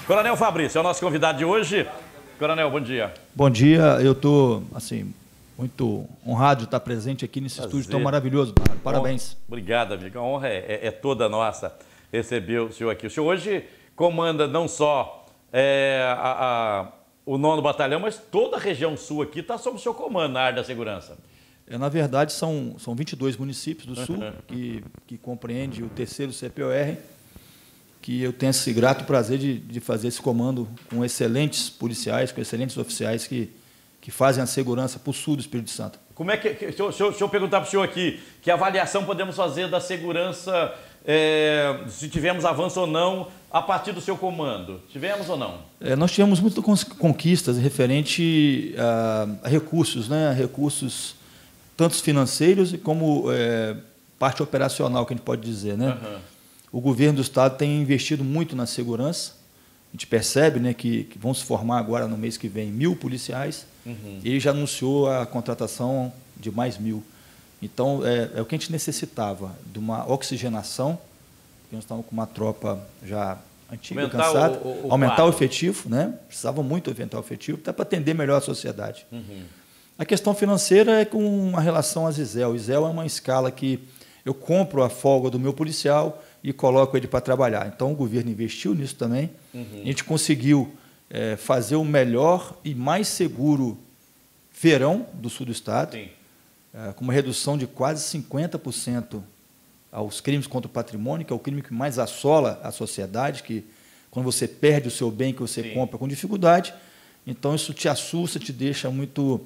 Coronel Fabrício é o nosso convidado de hoje. Coronel, bom dia. Bom dia, eu estou, assim, muito honrado de estar presente aqui nesse estúdio tão maravilhoso. Parabéns. Obrigado, amigo. A honra é toda nossa receber o senhor aqui. O senhor hoje comanda não só o 9º Batalhão, mas toda a região sul aqui está sob o seu comando na área da segurança. Na verdade, são 22 municípios do sul que compreende o 3º CPOR, que eu tenho esse grato prazer de fazer esse comando com excelentes policiais, com excelentes oficiais que fazem a segurança para o sul do Espírito Santo. Como é que, deixa eu perguntar para o senhor aqui, que avaliação podemos fazer da segurança, se tivemos avanço ou não, a partir do seu comando? Tivemos ou não? Nós tivemos muitas conquistas referente a recursos, né? Recursos tanto financeiros como parte operacional, que a gente pode dizer, né? O governo do estado tem investido muito na segurança. A gente percebe, né, que vão se formar agora no mês que vem 1.000 policiais. E ele já anunciou a contratação de mais 1.000. Então, é o que a gente necessitava, de uma oxigenação, porque nós estávamos com uma tropa já antiga, cansada, aumentar o efetivo, né? Precisava muito aumentar o efetivo, até para atender melhor a sociedade. A questão financeira é com uma relação a Zisel. Zisel é uma escala que eu compro a folga do meu policial e coloco ele para trabalhar. Então, o governo investiu nisso também. A gente conseguiu fazer o melhor e mais seguro verão do sul do estado, com uma redução de quase 50% aos crimes contra o patrimônio, que é o crime que mais assola a sociedade, que quando você perde o seu bem que você compra com dificuldade, então isso te assusta, te deixa muito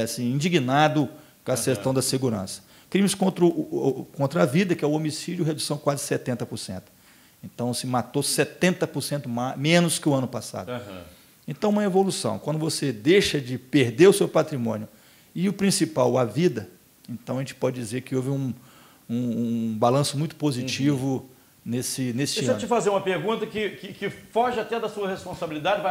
assim, indignado com a questão da segurança. Crimes contra a vida, que é o homicídio, redução quase 70%. Então, se matou 70% menos que o ano passado. Então, uma evolução. Quando você deixa de perder o seu patrimônio e o principal, a vida, então a gente pode dizer que houve um balanço muito positivo nesse ano. Deixa eu te fazer uma pergunta que foge até da sua responsabilidade,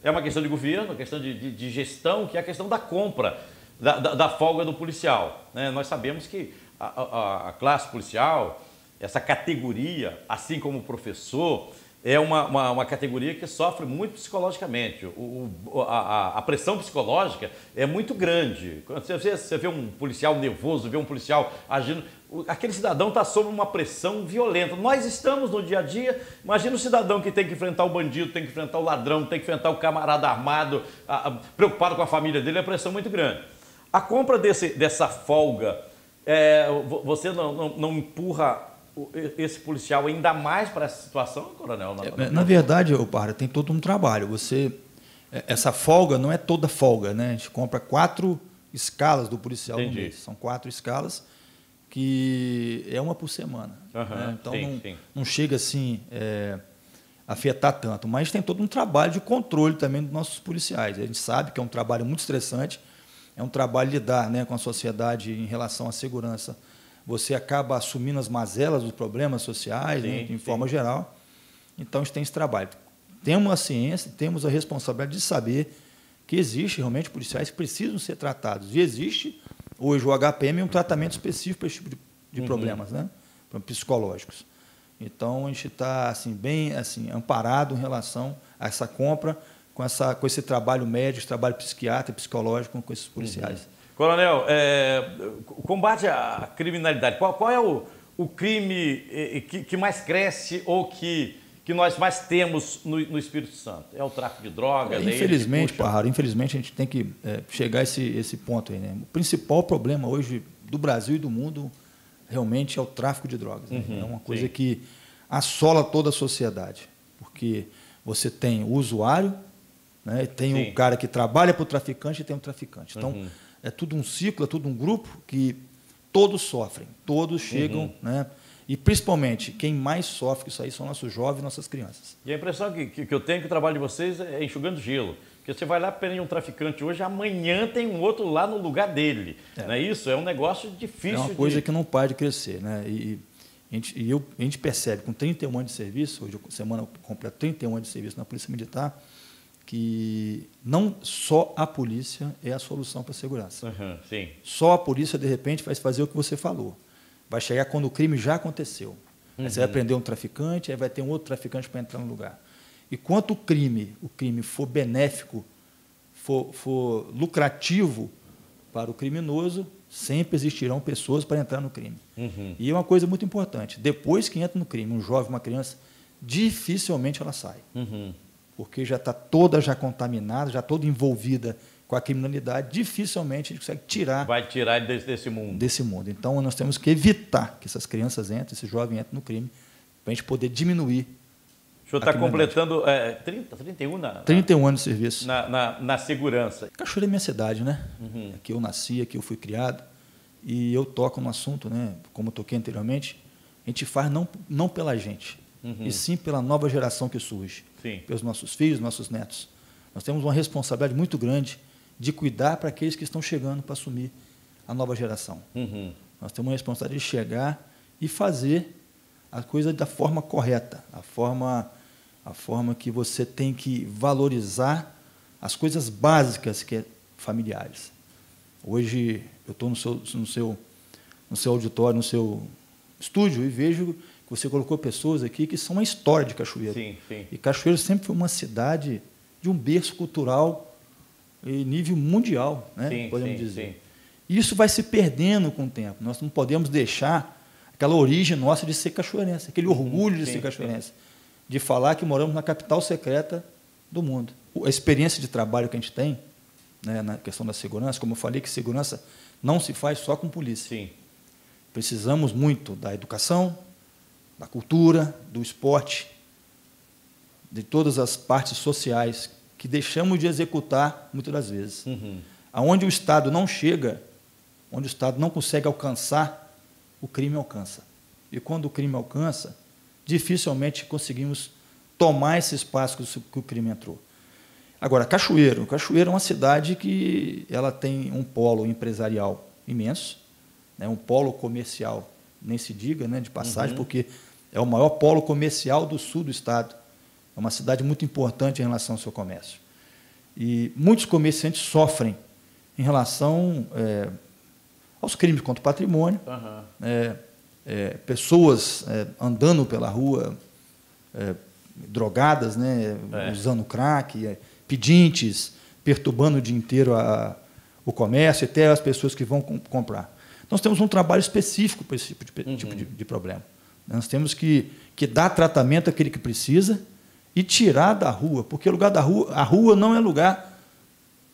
é uma questão de governo, uma questão de gestão, que é a questão da compra da folga do policial, né? Nós sabemos que a classe policial, essa categoria, assim como o professor, é uma categoria que sofre muito psicologicamente. A pressão psicológica é muito grande. Quando você vê um policial nervoso, vê um policial agindo, aquele cidadão está sob uma pressão violenta. Nós estamos no dia a dia, imagina o cidadão que tem que enfrentar o bandido, tem que enfrentar o ladrão, tem que enfrentar o camarada armado, preocupado com a família dele, é uma pressão muito grande. A compra dessa folga, você não empurra esse policial ainda mais para essa situação, coronel? Na verdade, Parra, tem todo um trabalho. Essa folga não é toda folga, né? A gente compra 4 escalas do policial no mês. São 4 escalas, que é uma por semana. Né? Então, não chega assim a afetar tanto. Mas tem todo um trabalho de controle também dos nossos policiais. A gente sabe que é um trabalho muito estressante, é um trabalho lidar, né, com a sociedade em relação à segurança. Você acaba assumindo as mazelas dos problemas sociais, né, em forma geral. Então, a gente tem esse trabalho. Temos a ciência, temos a responsabilidade de saber que existe realmente policiais que precisam ser tratados. E existe, hoje, o HPM é um tratamento específico para esse tipo de problemas, né, psicológicos. Então, a gente está assim, bem assim, amparado em relação a essa compra, com esse trabalho médico, trabalho psiquiátrico, psicológico com esses policiais. Coronel, combate à criminalidade, qual é o crime que mais cresce ou que nós mais temos no Espírito Santo? É o tráfico de drogas? Infelizmente, Parra, infelizmente a gente tem que chegar a esse ponto aí, né? O principal problema hoje do Brasil e do mundo realmente é o tráfico de drogas. Né? É uma coisa que assola toda a sociedade, porque você tem o usuário, né? Tem o cara que trabalha para o traficante e tem o traficante. Então, é tudo um ciclo, é tudo um grupo que todos sofrem, todos chegam, né? E, principalmente, quem mais sofre com isso aí são nossos jovens e nossas crianças. E a impressão que eu tenho que o trabalho de vocês é enxugando gelo. Porque você vai lá, prende um traficante hoje, amanhã tem um outro lá no lugar dele. Não é isso? É um negócio difícil. É uma coisa que não para de crescer, né? E a gente percebe, com 31 anos de serviço, hoje, semana completa 31 anos de serviço na Polícia Militar, que não só a polícia é a solução para a segurança. Só a polícia, de repente, vai fazer o que você falou. Vai chegar quando o crime já aconteceu. Aí você vai prender um traficante, aí vai ter um outro traficante para entrar no lugar. E quanto o crime for benéfico, for lucrativo para o criminoso, sempre existirão pessoas para entrar no crime. E é uma coisa muito importante. Depois que entra no crime, um jovem, uma criança, dificilmente ela sai. Porque já está toda contaminada, já toda envolvida com a criminalidade, dificilmente a gente consegue tirar... Vai tirar desse mundo. Desse mundo. Então, nós temos que evitar que essas crianças entrem, esse jovem entre no crime, para a gente poder diminuir. O senhor está completando 31 anos de serviço. Na segurança. Cachoeira é minha cidade, né? Aqui eu nasci, aqui eu fui criado. E eu toco no assunto, né? Como eu toquei anteriormente, a gente faz não pela gente, e sim pela nova geração que surge. Sim. Pelos nossos filhos, nossos netos. Nós temos uma responsabilidade muito grande de cuidar para aqueles que estão chegando para assumir a nova geração. Nós temos uma responsabilidade de chegar e fazer a coisa da forma correta, a forma que você tem que valorizar as coisas básicas que é familiares. Hoje eu estou no seu auditório, no seu estúdio, e vejo que você colocou pessoas aqui que são uma história de Cachoeiro. Sim, sim. E Cachoeiro sempre foi uma cidade de um berço cultural em nível mundial, né? Sim, podemos sim, dizer. sim. E isso vai se perdendo com o tempo. Nós não podemos deixar aquela origem nossa de ser cachoeirense, aquele orgulho de ser cachoeirense, de falar que moramos na capital secreta do mundo. A experiência de trabalho que a gente tem, né, na questão da segurança, como eu falei, que segurança não se faz só com polícia. Sim. Precisamos muito da educação, da cultura, do esporte, de todas as partes sociais que deixamos de executar muitas das vezes. Aonde o Estado não chega, onde o Estado não consegue alcançar, o crime alcança. E quando o crime alcança, dificilmente conseguimos tomar esse espaço que o crime entrou. Agora, Cachoeiro é uma cidade que ela tem um polo empresarial imenso, né, um polo comercial, nem se diga, né, de passagem, porque é o maior polo comercial do sul do estado. É uma cidade muito importante em relação ao seu comércio. E muitos comerciantes sofrem em relação aos crimes contra o patrimônio, pessoas andando pela rua, drogadas, né, usando crack, pedintes, perturbando o dia inteiro o comércio, até as pessoas que vão comprar. Nós temos um trabalho específico para esse tipo de problema. Nós temos que dar tratamento àquele que precisa e tirar da rua, porque o lugar da rua, a rua não é lugar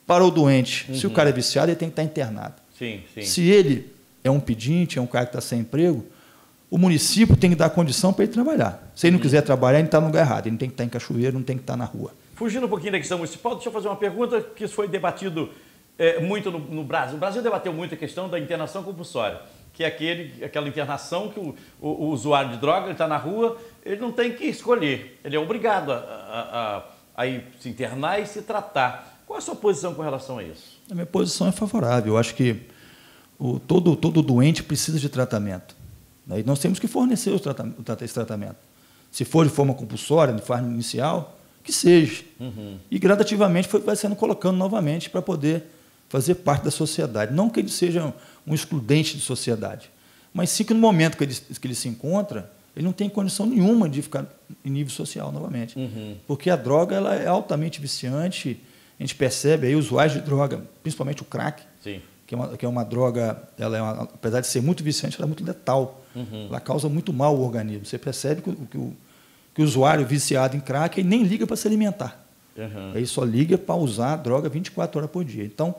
para o doente. Se o cara é viciado, ele tem que estar internado. Sim, sim. Se ele é um pedinte, é um cara que está sem emprego, o município tem que dar condição para ele trabalhar. Se ele não quiser trabalhar, ele está no lugar errado. Ele não tem que estar em Cachoeiro, não tem que estar na rua. Fugindo um pouquinho da questão municipal, deixa eu fazer uma pergunta que foi debatido muito no Brasil. O Brasil debateu muito a questão da internação compulsória, que é aquela internação que o usuário de droga está na rua, ele não tem que escolher, ele é obrigado a ir se internar e se tratar. Qual é a sua posição com relação a isso? A minha posição é favorável. Eu acho que todo doente precisa de tratamento. E nós temos que fornecer esse tratamento. Se for de forma compulsória, de forma inicial, que seja. E gradativamente vai sendo colocando novamente para poder fazer parte da sociedade. Não que ele seja um excludente de sociedade, mas sim que no momento que ele se encontra, ele não tem condição nenhuma de ficar em nível social novamente. Porque a droga ela é altamente viciante. A gente percebe aí usuários de droga, principalmente o crack, sim, que é uma droga, apesar de ser muito viciante, ela é muito letal. Ela causa muito mal ao organismo. Você percebe que o usuário viciado em crack ele nem liga para se alimentar. Ele só liga para usar a droga 24 horas por dia. Então,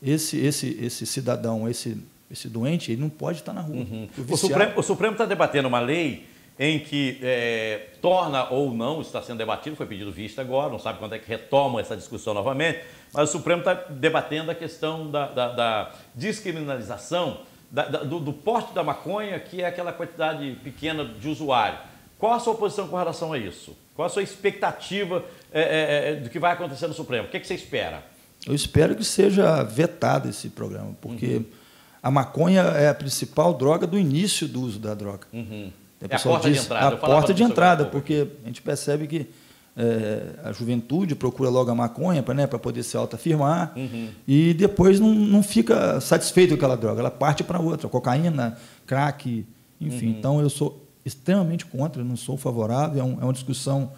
esse cidadão, esse doente, ele não pode estar na rua. O Supremo está debatendo uma lei em que torna ou não, está sendo debatido, foi pedido vista agora, não sabe quando é que retoma essa discussão novamente, mas o Supremo está debatendo a questão da descriminalização do porte da maconha, que é aquela quantidade pequena de usuário. Qual a sua posição com relação a isso? Qual a sua expectativa do que vai acontecer no Supremo? O que você espera? Eu espero que seja vetado esse programa, porque a maconha é a principal droga do início do uso da droga. É a porta de entrada. A porta de entrada, porque a gente percebe que a juventude procura logo a maconha para poder se autoafirmar e depois não fica satisfeito com aquela droga, ela parte para outra, cocaína, crack, enfim. Então, eu sou extremamente contra, não sou favorável, é uma discussão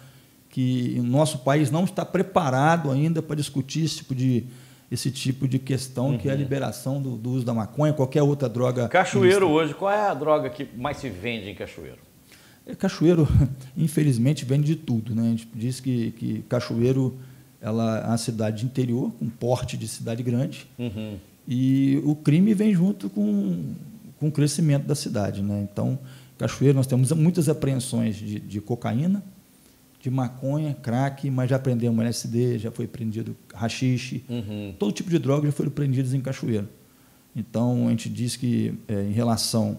que o nosso país não está preparado ainda para discutir esse tipo de questão, que é a liberação do uso da maconha, qualquer outra droga. Cachoeiro hoje, qual é a droga que mais se vende em Cachoeiro? Cachoeiro, infelizmente, vende de tudo, né? A gente diz que Cachoeiro ela é uma cidade de interior, com porte de cidade grande, e o crime vem junto com o crescimento da cidade, né? Então, Cachoeiro, nós temos muitas apreensões de cocaína, de maconha, crack, mas já apreendemos LSD, já foi apreendido haxixe, todo tipo de droga já foram apreendidos em Cachoeiro. Então, a gente diz que, em relação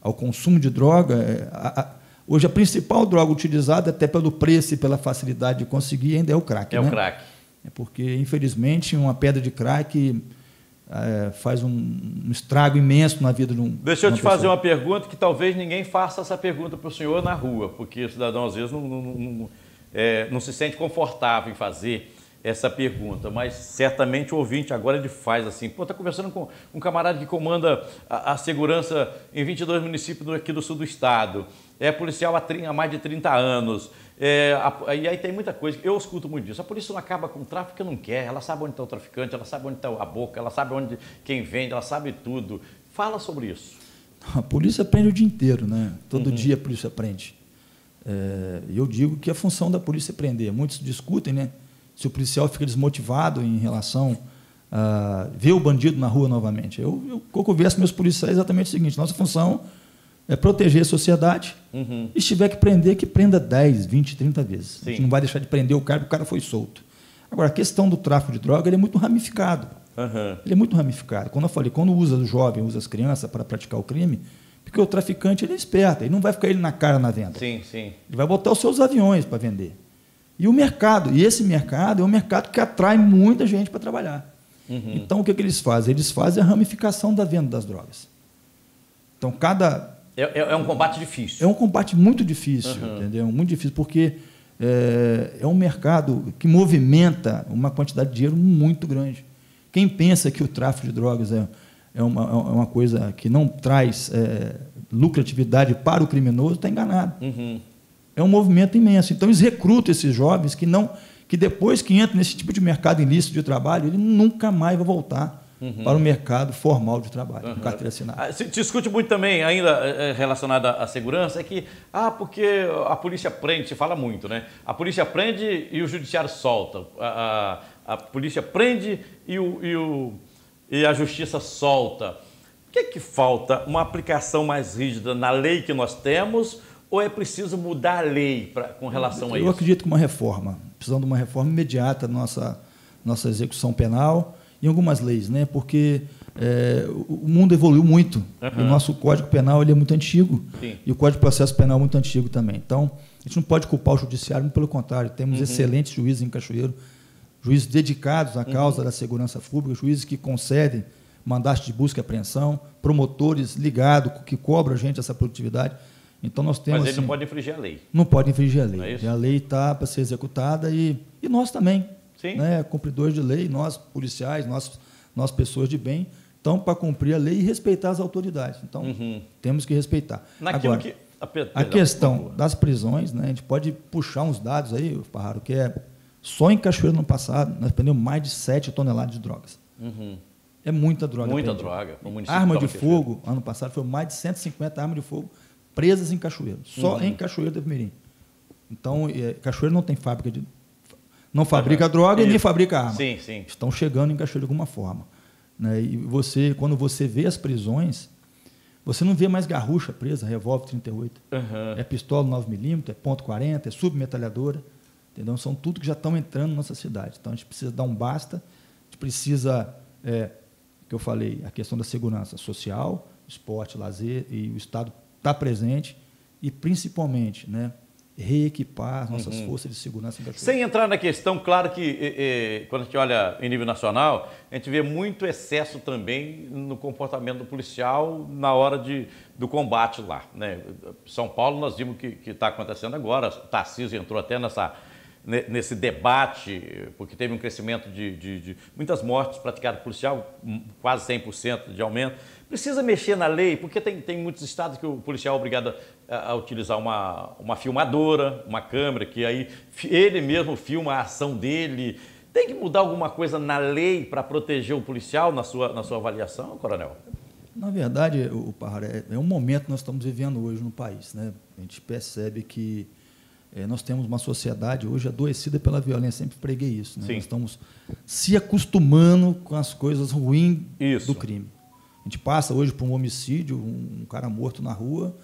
ao consumo de droga, hoje a principal droga utilizada, até pelo preço e pela facilidade de conseguir, ainda é o crack. É, né? O crack. É porque, infelizmente, uma pedra de crack faz um estrago imenso na vida de um. Deixa eu te fazer uma pergunta que talvez ninguém faça essa pergunta para o senhor na rua, porque o cidadão às vezes não se sente confortável em fazer essa pergunta, mas certamente o ouvinte agora ele faz assim. Pô, está conversando com um camarada que comanda a segurança em 22 municípios aqui do sul do estado, é policial há mais de 30 anos, e aí tem muita coisa, eu escuto muito disso, a polícia não acaba com o tráfico porque não quer, ela sabe onde está o traficante, ela sabe onde está a boca, ela sabe quem vende, ela sabe tudo. Fala sobre isso. A polícia prende o dia inteiro, né? Todo dia a polícia prende. Eu digo que a função da polícia é prender. Muitos discutem, né? Se o policial fica desmotivado em relação a ver o bandido na rua novamente. Eu converso com meus policiais exatamente o seguinte: nossa função é proteger a sociedade, e se tiver que prender, que prenda 10, 20, 30 vezes. Sim. A gente não vai deixar de prender o cara porque o cara foi solto. Agora, a questão do tráfico de droga ele é muito ramificado. Ele é muito ramificado. Quando eu falei, quando usa o jovem, usa as crianças para praticar o crime, porque o traficante ele é esperto, ele não vai ficar ele na cara na venda. Sim, sim. Ele vai botar os seus aviões para vender. E o mercado, esse mercado é um mercado que atrai muita gente para trabalhar. Então, o que eles fazem? Eles fazem a ramificação da venda das drogas. Então, É um combate difícil. É um combate muito difícil, entendeu? Muito difícil, porque é um mercado que movimenta uma quantidade de dinheiro muito grande. Quem pensa que o tráfico de drogas é uma coisa que não traz lucratividade para o criminoso está enganado. É um movimento imenso. Então, eles recrutam esses jovens que depois que entram nesse tipo de mercado ilícito de trabalho, ele nunca mais vai voltar para o mercado formal de trabalho, com carteira assinada. Se discute muito também, ainda relacionado à segurança, é que, porque a polícia prende, se fala muito, né? A polícia prende e o judiciário solta. A polícia prende e a justiça solta. O que falta? Uma aplicação mais rígida na lei que nós temos, ou é preciso mudar a lei com relação a isso? Eu acredito que uma reforma, precisando de uma reforma imediata na nossa execução penal e algumas leis, né? Porque o mundo evoluiu muito. O nosso Código Penal ele é muito antigo. Sim. E o Código de Processo Penal é muito antigo também. Então, a gente não pode culpar o judiciário, muito pelo contrário. Temos excelentes juízes em Cachoeiro, juízes dedicados à causa da segurança pública, juízes que concedem mandatos de busca e apreensão, promotores ligados, que cobram a gente essa produtividade. Então, nós temos, mas ele não pode infringir a lei. Não pode infringir a lei. Não é isso? E a lei está para ser executada e nós também. Sim. Né, cumpridores de lei, nós policiais, nós pessoas de bem, estão para cumprir a lei e respeitar as autoridades. Então, temos que respeitar. Naquilo Agora, perdão, a questão das prisões, né, a gente pode puxar uns dados aí, Parraro, que só em Cachoeiro no passado, nós prendemos mais de 7 toneladas de drogas. É muita droga. Muita droga. Arma de fogo, ano passado, foi mais de 150 armas de fogo presas em Cachoeiro, só em Cachoeiro do Mirim. Então, Cachoeiro não tem fábrica não fabrica droga e nem fabrica arma. Sim, sim. Estão chegando em Cachoeiro de alguma forma. Né? E quando você vê as prisões, você não vê mais garrucha presa, revólver 38. É pistola 9mm, é .40, é submetralhadora. Entendeu? São tudo que já estão entrando na nossa cidade. Então, a gente precisa dar um basta, a gente precisa, que eu falei, a questão da segurança social, esporte, lazer, e o Estado está presente, e principalmente, né, reequipar as nossas forças de segurança em Cachoeiro. Sem entrar na questão, claro que quando a gente olha em nível nacional, a gente vê muito excesso também no comportamento do policial na hora do combate lá. Né? São Paulo, nós vimos que está acontecendo agora, o Tarcísio entrou até nesse debate, porque teve um crescimento de muitas mortes praticadas por policial, quase 100% de aumento. Precisa mexer na lei, porque tem muitos estados que o policial é obrigado a utilizar uma filmadora, uma câmera, que aí ele mesmo filma a ação dele. Tem que mudar alguma coisa na lei para proteger o policial na sua avaliação, coronel? Na verdade, Parra, é um momento que nós estamos vivendo hoje no país, né? A gente percebe que nós temos uma sociedade hoje adoecida pela violência, sempre preguei isso, né? Nós estamos se acostumando com as coisas ruins do crime. A gente passa hoje por um homicídio, um cara morto na rua,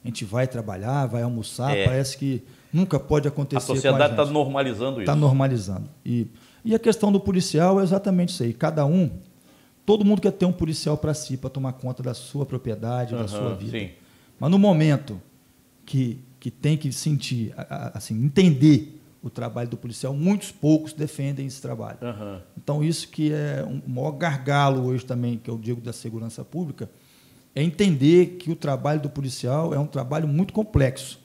a gente vai trabalhar, vai almoçar, parece que nunca pode acontecer. A sociedade está normalizando isso. Está normalizando. E a questão do policial é exatamente isso aí. Todo mundo quer ter um policial para si, para tomar conta da sua propriedade, da sua vida. Sim. Mas no momento que tem que sentir, assim, entender o trabalho do policial, muitos poucos defendem esse trabalho. Então, isso que é um maior gargalo hoje também, que eu digo da segurança pública, é entender que o trabalho do policial é um trabalho muito complexo.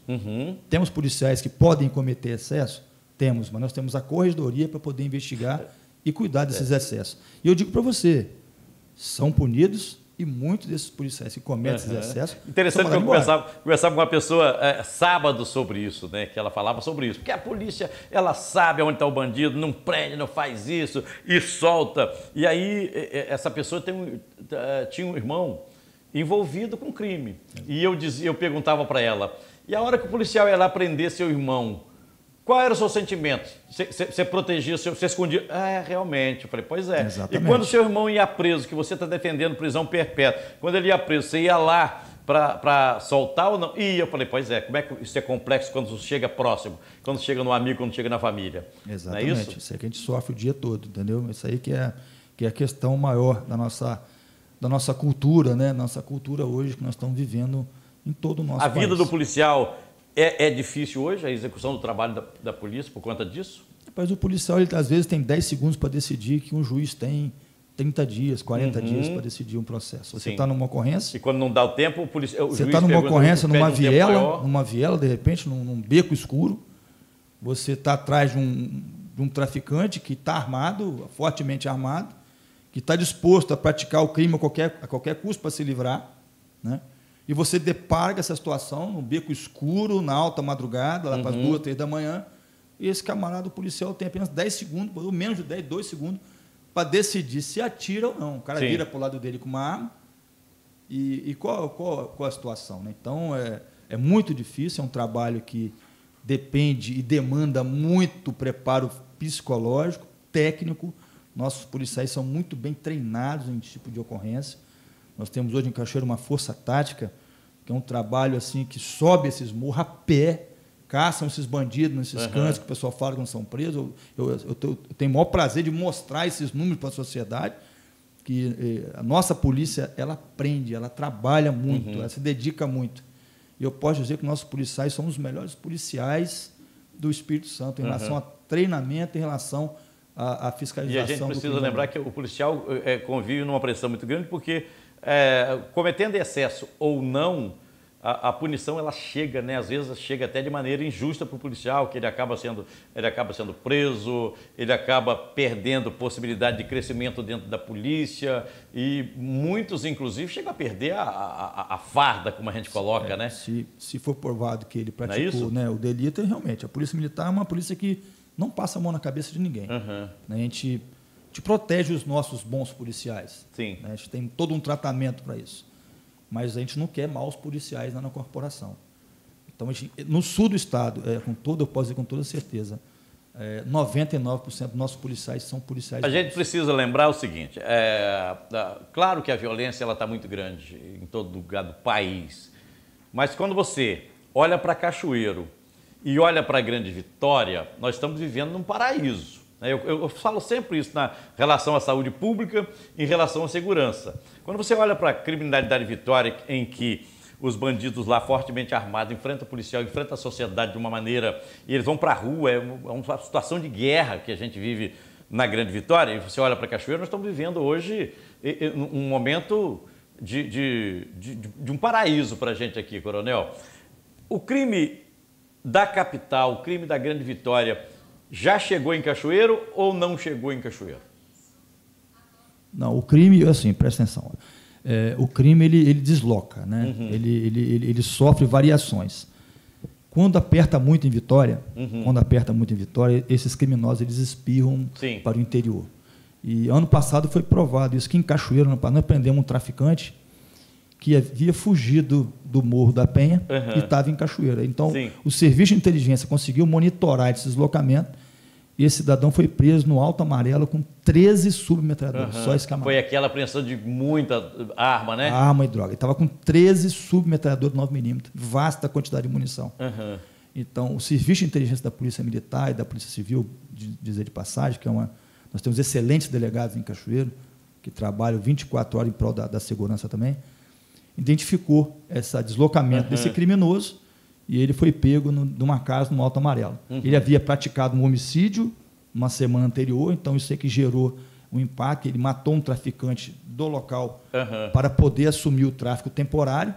Temos policiais que podem cometer excesso? Temos, mas nós temos a corregedoria para poder investigar e cuidar desses excessos. E eu digo para você, são punidos e muitos desses policiais que cometem esses excessos... Interessante que eu conversava com uma pessoa sábado sobre isso, né? Que ela falava sobre isso. Porque a polícia, ela sabe onde está o bandido, não prende, não faz isso e solta. E aí, essa pessoa tinha um irmão envolvido com crime. E eu perguntava para ela, e a hora que o policial ia lá prender seu irmão, qual era o seu sentimento? Você protegia, você escondia? Realmente. Eu falei, pois é. Exatamente. E quando seu irmão ia preso, que você está defendendo prisão perpétua, quando ele ia preso, você ia lá para soltar ou não? E eu falei, pois é, como é que isso é complexo quando chega próximo, quando chega no amigo, quando chega na família? Exatamente. Não é isso? Isso aí que a gente sofre o dia todo, entendeu? Isso aí que é a questão maior da nossa cultura, né? Nossa cultura hoje que nós estamos vivendo em todo o nosso país. A vida do policial é difícil hoje, a execução do trabalho da polícia por conta disso? Mas o policial, ele, às vezes, tem 10 segundos para decidir que um juiz tem 30 dias, 40 dias para decidir um processo. Você está numa ocorrência... E quando não dá o tempo, o juiz você está numa ocorrência, numa viela, de repente, num beco escuro, você está atrás de um traficante que está armado, fortemente armado, que está disposto a praticar o crime a qualquer custo para se livrar, né? E você depara com essa situação no beco escuro, na alta madrugada, lá para as 2, 3 da manhã, e esse camarada policial tem apenas 10 segundos, ou menos de 10, 2 segundos, para decidir se atira ou não. O cara vira para o lado dele com uma arma, e qual a situação, né? Então, é muito difícil, é um trabalho que depende e demanda muito preparo psicológico, técnico. Nossos policiais são muito bem treinados em tipo de ocorrência. Nós temos hoje em Cachoeiro uma força tática, que é um trabalho assim que sobe esses morros a pé, caçam esses bandidos nesses cantos que o pessoal fala que não são presos. Eu tenho o maior prazer de mostrar esses números para a sociedade, que a nossa polícia, ela aprende, ela trabalha muito, ela se dedica muito. E eu posso dizer que nossos policiais são os melhores policiais do Espírito Santo, em relação a treinamento, em relação à fiscalização. E a gente precisa lembrar que o policial convive numa pressão muito grande, porque cometendo excesso ou não, a punição ela chega, né? Às vezes chega até de maneira injusta para o policial, que ele acaba sendo preso, ele acaba perdendo possibilidade de crescimento dentro da polícia, e muitos, inclusive, chegam a perder a farda, como a gente coloca, né? Se for provado que ele praticou, né, o delito, realmente, a polícia militar é uma polícia que não passa a mão na cabeça de ninguém. Né? A gente protege os nossos bons policiais. Sim. Né? A gente tem todo um tratamento para isso. Mas a gente não quer maus policiais lá na corporação. Então, no sul do estado, eu posso dizer com toda certeza, 99% dos nossos policiais são policiais. A gente precisa lembrar o seguinte, claro que a violência está muito grande em todo lugar do país, mas quando você olha para Cachoeiro e olha para a Grande Vitória, nós estamos vivendo num paraíso. Eu falo sempre isso na relação à saúde pública, em relação à segurança. Quando você olha para a criminalidade Vitória, em que os bandidos lá fortemente armados enfrentam o policial, enfrentam a sociedade de uma maneira, e eles vão para a rua, é uma situação de guerra que a gente vive na Grande Vitória, e você olha para Cachoeiro, nós estamos vivendo hoje um momento de um paraíso para a gente aqui, coronel. O crime da capital, o crime da Grande Vitória, já chegou em Cachoeiro ou não chegou em Cachoeiro? Não, o crime, assim, presta atenção. o crime ele desloca, né? Ele sofre variações. Quando aperta muito em Vitória, esses criminosos eles espirram para o interior. E ano passado foi provado isso, que em Cachoeiro, nós prendemos um traficante que havia fugido do Morro da Penha e estava em Cachoeira. Então, o Serviço de Inteligência conseguiu monitorar esse deslocamento e esse cidadão foi preso no Alto Amarelo com 13 submetralhadores, só esse camarada. Foi aquela apreensão de muita arma, né? Arma e droga. Ele estava com 13 submetralhadores de 9mm, vasta quantidade de munição. Então, o Serviço de Inteligência da Polícia Militar e da Polícia Civil, dizer de passagem, que nós temos excelentes delegados em Cachoeiro, que trabalham 24 horas em prol da segurança também, identificou esse deslocamento desse criminoso e ele foi pego numa casa no Alto Amarelo. Ele havia praticado um homicídio uma semana anterior, então isso é que gerou um impacto. Ele matou um traficante do local para poder assumir o tráfico temporário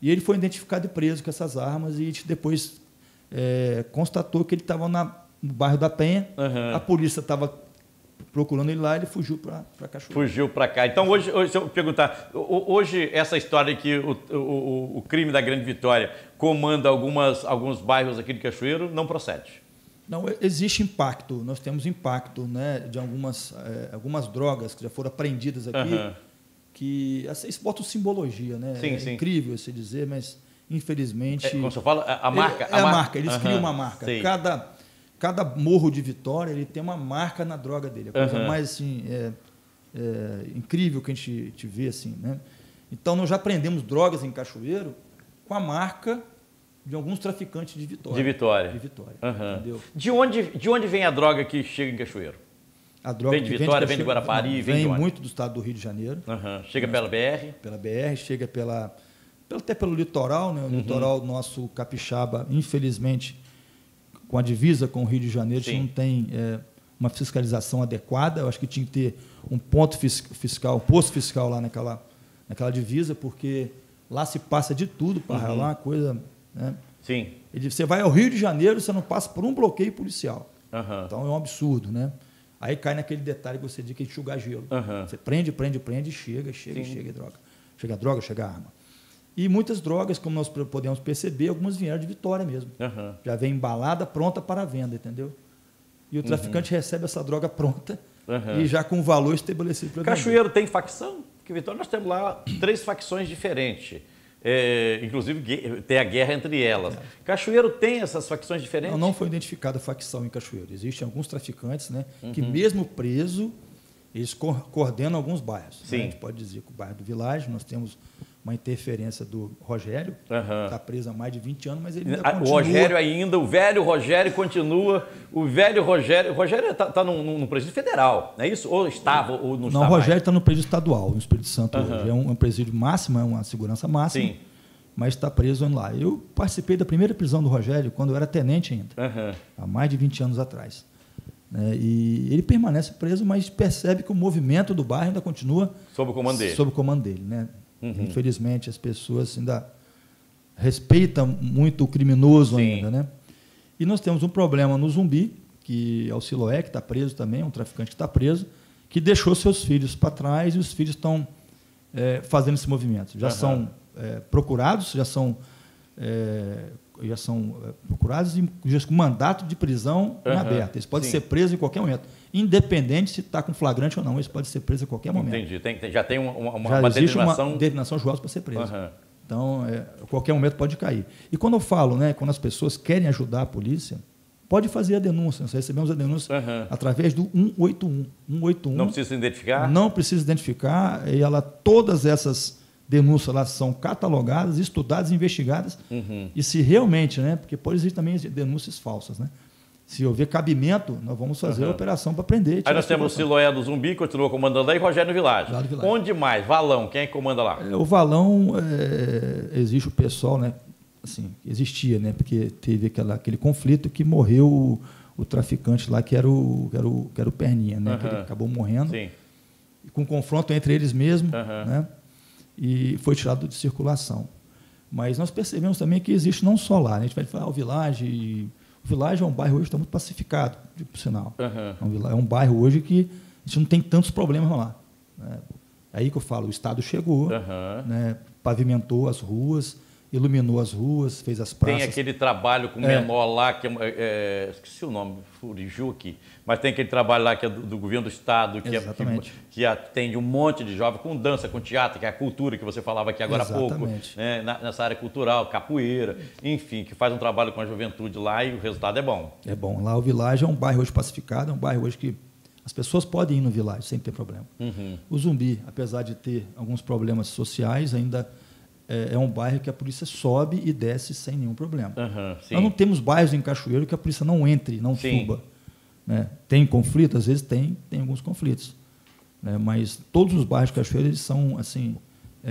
e ele foi identificado e preso com essas armas e depois constatou que ele estava no bairro da Penha, a polícia estava procurando ele lá, ele fugiu para Cachoeira. Fugiu para cá. Então, hoje, se eu perguntar, hoje essa história que o crime da Grande Vitória comanda alguns bairros aqui de Cachoeiro não procede? Não, existe impacto. Nós temos impacto, né, de algumas drogas que já foram apreendidas aqui, que isso bota simbologia, né? É incrível se dizer, mas infelizmente... Como você fala, a marca... a marca, eles criam uma marca. Cada morro de Vitória ele tem uma marca na droga dele. A coisa mais assim, incrível que a gente vê. Assim, né? Então, nós já prendemos drogas em Cachoeiro com a marca de alguns traficantes de Vitória. De Vitória. Entendeu? De onde vem a droga que chega em Cachoeiro? A droga vem de Vitória, vem de Guarapari? Vem muito do estado do Rio de Janeiro. Chega pela BR? Pela BR, chega até pelo litoral. Né? O litoral nosso capixaba, infelizmente... com a divisa com o Rio de Janeiro, a gente não tem uma fiscalização adequada. Eu acho que tinha que ter um ponto fiscal, um posto fiscal lá naquela divisa, porque lá se passa de tudo para lá uma coisa... Né? Você vai ao Rio de Janeiro, você não passa por um bloqueio policial. Então é um absurdo. Né? Aí cai naquele detalhe que você diz que é enxugar gelo. Você prende, chega droga. Chega droga, chega arma. E muitas drogas, como nós podemos perceber, algumas vieram de Vitória mesmo. Já vem embalada, pronta para a venda, entendeu? E o traficante recebe essa droga pronta e já com valor estabelecido para vender. Cachoeiro tem facção? Porque Vitória nós temos lá 3 facções diferentes. Inclusive tem a guerra entre elas. Cachoeiro tem essas facções diferentes? Não foi identificada facção em Cachoeiro. Existem alguns traficantes, né, que mesmo preso, eles coordenam alguns bairros. Né? A gente pode dizer que o bairro do Világio, nós temos uma interferência do Rogério, que está preso há mais de 20 anos, mas ele ainda continua. O velho Rogério continua. O Rogério está num presídio federal, não é isso? Ou estava, ou não está? Não, o Rogério está no presídio estadual, no Espírito Santo hoje. É um presídio máximo, é uma segurança máxima, mas está preso lá. Eu participei da primeira prisão do Rogério quando eu era tenente ainda, há mais de 20 anos atrás. E ele permanece preso, mas percebe que o movimento do bairro ainda continua sob o comando dele. Sob o comando dele, né? Infelizmente, as pessoas ainda respeitam muito o criminoso ainda, né? E nós temos um problema no Zumbi, que é o Siloé, que está preso também, um traficante que está preso, que deixou seus filhos para trás e os filhos estão fazendo esse movimento. Já são procurados, já são procurados e já com mandato de prisão em aberto. Eles podem ser presos em qualquer momento. Independente se está com flagrante ou não, eles podem ser presos a qualquer momento. Entendi. Já tem uma determinação... uma determinação justa para ser preso. Então, a qualquer momento pode cair. E quando eu falo, né, quando as pessoas querem ajudar a polícia, pode fazer a denúncia. Nós recebemos a denúncia através do 181. 181. Não precisa identificar? Não precisa identificar. E todas essas denúncias lá são catalogadas, estudadas, investigadas. E se realmente, né, porque pode existir também denúncias falsas, né? Se houver cabimento, nós vamos fazer a operação para prender. Aí nós temos o Siloé do Zumbi, continua comandando aí, e Rogério no Világio. Onde mais? Valão, quem é que comanda lá? O Valão, existe o pessoal, né? Assim, existia, né? Porque teve aquele conflito que morreu o traficante lá, que era o Perninha, né? Que ele acabou morrendo. Com confronto entre eles mesmos, né? E foi tirado de circulação. Mas nós percebemos também que existe não só lá, né? A gente vai falar o Világio. O Világio é um bairro hoje que está muito pacificado, por sinal. É um bairro hoje que a gente não tem tantos problemas lá. Né? Aí que eu falo, o Estado chegou, né, pavimentou as ruas, iluminou as ruas, fez as praças. Tem aquele trabalho com o menor lá, que esqueci o nome, Furijuque, mas tem aquele trabalho lá que é do governo do Estado, que atende um monte de jovens com dança, com teatro, que é a cultura que você falava aqui agora há pouco, né, nessa área cultural, capoeira, enfim, que faz um trabalho com a juventude lá e o resultado é bom. É bom. Lá o Village é um bairro hoje pacificado, é um bairro hoje que as pessoas podem ir no Village sem ter problema. O Zumbi, apesar de ter alguns problemas sociais, ainda é um bairro que a polícia sobe e desce sem nenhum problema. Nós não temos bairros em Cachoeiro que a polícia não entre, não suba. Né? Tem conflito? Às vezes tem alguns conflitos. Né? Mas todos os bairros de Cachoeiro eles são assim,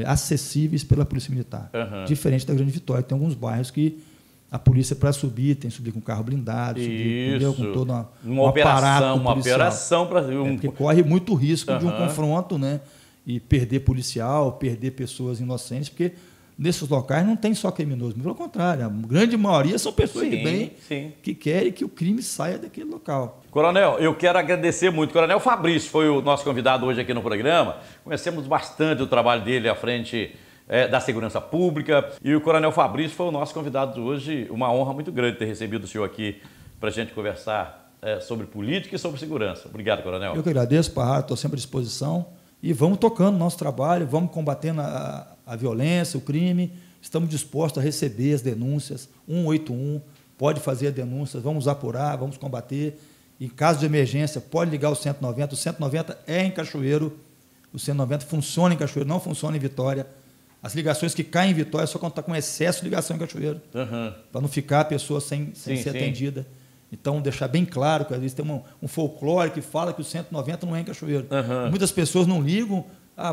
acessíveis pela Polícia Militar. Diferente da Grande Vitória, tem alguns bairros que a polícia, para subir, tem que subir com carro blindado, subir, com toda uma operação para porque corre muito risco de um confronto, né? E perder policial, perder pessoas inocentes, porque nesses locais não tem só criminosos, pelo contrário, a grande maioria são pessoas de bem que querem que o crime saia daquele local. Coronel, eu quero agradecer muito. Coronel Fabrício foi o nosso convidado hoje aqui no programa. Conhecemos bastante o trabalho dele à frente da segurança pública. E o Coronel Fabrício foi o nosso convidado de hoje. Uma honra muito grande ter recebido o senhor aqui para a gente conversar sobre política e sobre segurança. Obrigado, Coronel. Eu que agradeço, Parra, estou sempre à disposição. E vamos tocando nosso trabalho, vamos combatendo a violência, o crime. Estamos dispostos a receber as denúncias. 181, pode fazer a denúncia, vamos apurar, vamos combater. Em caso de emergência, pode ligar o 190. O 190 é em Cachoeiro. O 190 funciona em Cachoeiro, não funciona em Vitória. As ligações que caem em Vitória só quando está com excesso de ligação em Cachoeiro. Para não ficar a pessoa sem ser atendida. Então, deixar bem claro que às vezes tem um folclore que fala que o 190 não é em Cachoeiro. Muitas pessoas não ligam,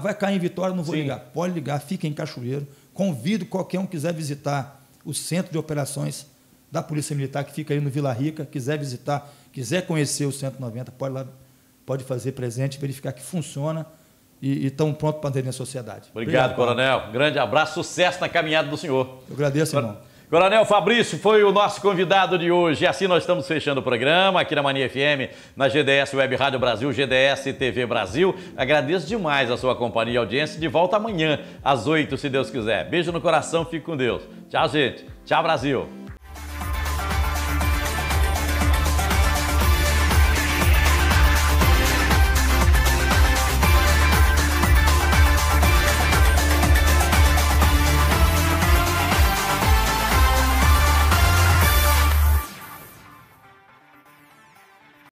vai cair em Vitória, não vou ligar. Pode ligar, fica em Cachoeiro. Convido qualquer um que quiser visitar o centro de operações da Polícia Militar, que fica aí no Vila Rica, quiser visitar, quiser conhecer o 190, pode fazer presente, verificar que funciona e estão prontos para atender a sociedade. Obrigado, Coronel. Grande abraço, sucesso na caminhada do senhor. Eu agradeço, irmão. Coronel Fabrício foi o nosso convidado de hoje. E assim nós estamos fechando o programa aqui na Mania FM, na GDS Web Rádio Brasil, GDS TV Brasil. Agradeço demais a sua companhia e audiência. De volta amanhã, às 8, se Deus quiser. Beijo no coração, fique com Deus. Tchau, gente. Tchau, Brasil.